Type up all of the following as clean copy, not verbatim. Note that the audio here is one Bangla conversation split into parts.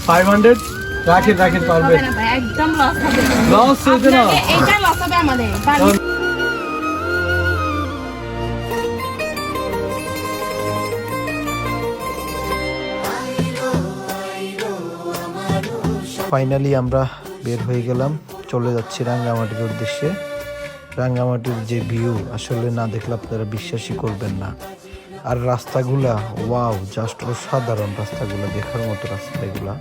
500 রাখেন রাখেন পারবে হবে না ভাই, একদম লস হবে। লস হইছে না আপনাকে এইটা লস হবে আমাদের। ফাইনালি আমরা বের হয়ে গেলাম, চলে যাচ্ছি রাঙ্গামাটির উদ্দেশ্যে। রাঙ্গামাটির যে ভিউ আসলে না দেখলে আপনারা বিশ্বাসই করবেন না। আর রাস্তাগুলা ওয়াও, জাস্ট অসাধারণ রাস্তাগুলা, দেখার মতো রাস্তা এগুলা।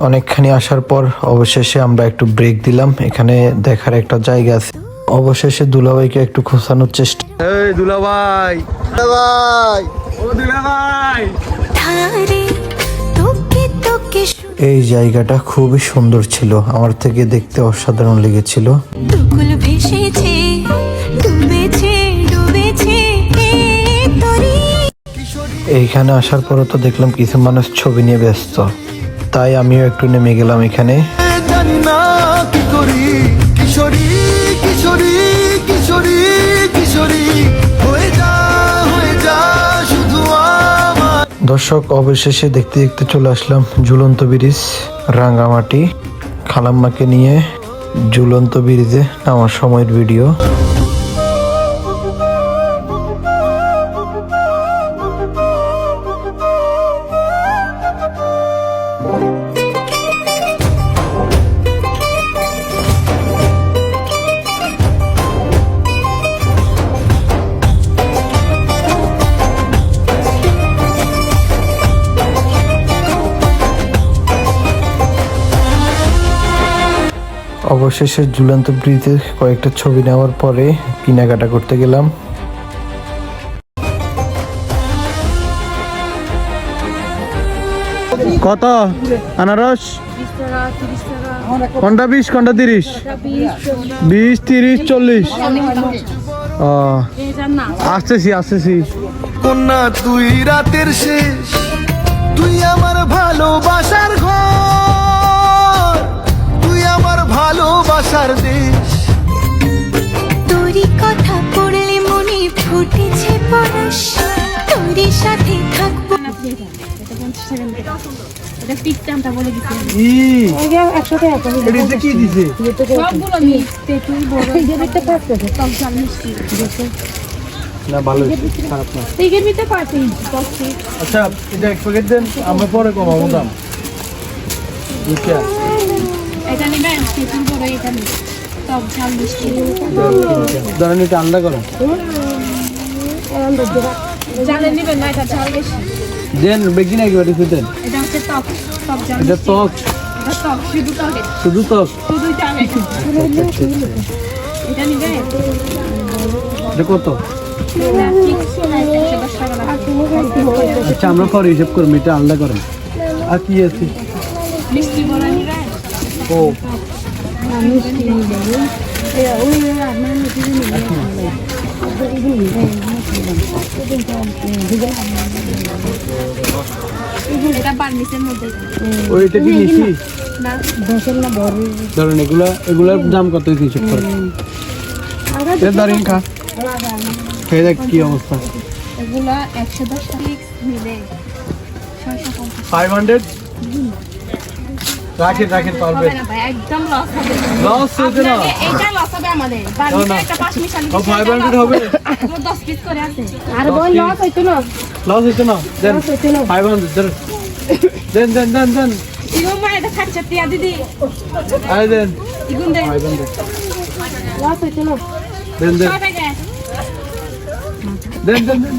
অনেকখানি আসার পর অবশেষে আমরা একটু ব্রেক দিলাম। এখানে দেখার একটা জায়গা আছে। অবশেষে দুলাভাইকে একটু খোঁচানোর চেষ্টা। এই দুলাভাই, দুলাভাই, ও দুলাভাই। এই জায়গাটা খুবই সুন্দর ছিল, আমার থেকে দেখতে অসাধারণ লেগেছিল। এইখানে আসার পরে তো দেখলাম কিছু মানুষ ছবি নিয়ে ব্যস্ত, তাই আমিও একটু নেমে গেলাম এখানে। দর্শক, অবশেষে দেখতে দেখতে চলে আসলাম ঝুলন্ত ব্রিজ রাঙ্গামাটি। খালাম্মাকে নিয়ে ঝুলন্ত ব্রিজে নামার সময়ের ভিডিও। অবশেষে ঝুলন্ত ব্রিজে কয়েকটা ছবি নেওয়ার পরে কেনাকাটা করতে গেলাম। কত আনারস? কোনটা 20, কোনটা 30? 20, 30, 40। আসতেছি আসতেছি। কন্যা তুই রাতের শেষ, তুই আমার ভালোবাসার ঘর, তুই আমার ভালোবাসার দেশ। তোরই কথা পড়লে মনে ফুটেছে পরশ, তোরই সাথে থাকবো। কি দিছে? না ভালো, খারাপ না। আচ্ছা, এটা এক প্যাকেট দেন, আমরা পরে কমাবো দাম। ধরেন এটা আলাদা করেন, দেন বেশি নাকি বাড়ি দেন। এটা টক, শুধু টক। এটা কত? আচ্ছা, আমরা পরে হিসেব করবো, এটা আলাদা করেন। আর কি আছে? ও ওইটা কি নিচ্ছি? ধরেন এগুলার দাম কত হিসেব করে দাঁড়িয়ে খা, খেয়ে দেখ কি অবস্থা। 500 রাখেন রাখেন পারবে হবে না ভাই, একদম লস হবে। লস হইছে না, এইটা লস হবে আমাদের। বাড়িতে একটা 5 মিশালি 500 হবে। 10 পিস করে আছে। আর বল লস হইতো না, লস হইতো না। দেন 500 দেন দেন দেন দেন। ইগো মা এটা খাচ্ছে টিয়া দিদি। আই দেন ইগুন দেন 500 লস হইতো না। দেন দেন দেন দেন দেন।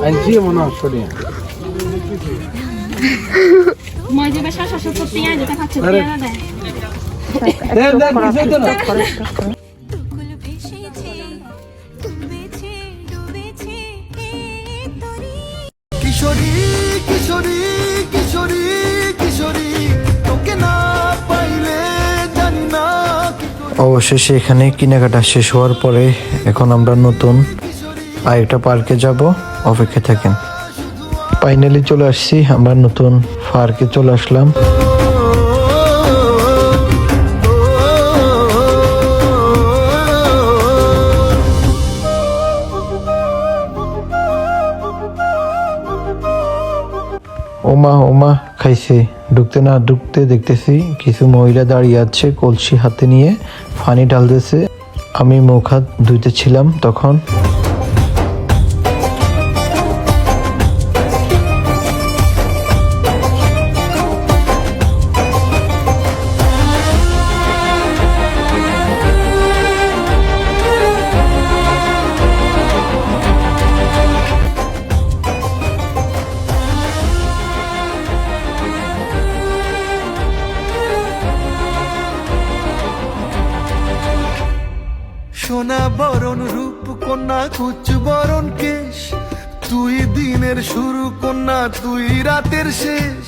আনছি মনে সরিয়া মজে বেশা শাসা করতে আয় যেটা খাচ্ছে টিয়া না দেয়। দেন দেন কিছু হইতো না। কিশোরী কিশোরী কিশোরী কিশোরী, তোকে না পাইলে জানি না। অবশেষে এখানে কেনাকাটা শেষ হওয়ার পরে এখন আমরা নতুন আরেকটা পার্কে যাব, অপেক্ষা থাকেন। ফাইনালি চলে আসছি, আমরা নতুন পার্কে চলে আসলাম। ওমা খাইছে। ঢুকতে না ঢুকতে দেখতেছি কিছু মহিলা দাঁড়িয়ে আছে কলসি হাতে নিয়ে পানি ঢালতেছে। আমি মুখ হাত ধুইতেছিলাম তখন। সোনা বরণ রূপ কন্যা কুচ বরণ কেশ, তুই দিনের শুরু কন্যা তুই রাতের শেষ,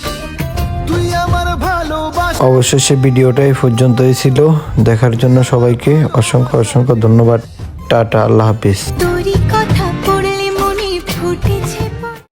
তুই আমার ভালোবাসা। অবশেষে ভিডিওটা এই পর্যন্তই ছিল। দেখার জন্য সবাইকে অসংখ্য ধন্যবাদ। টাটা, আল্লাহ হাফিজ।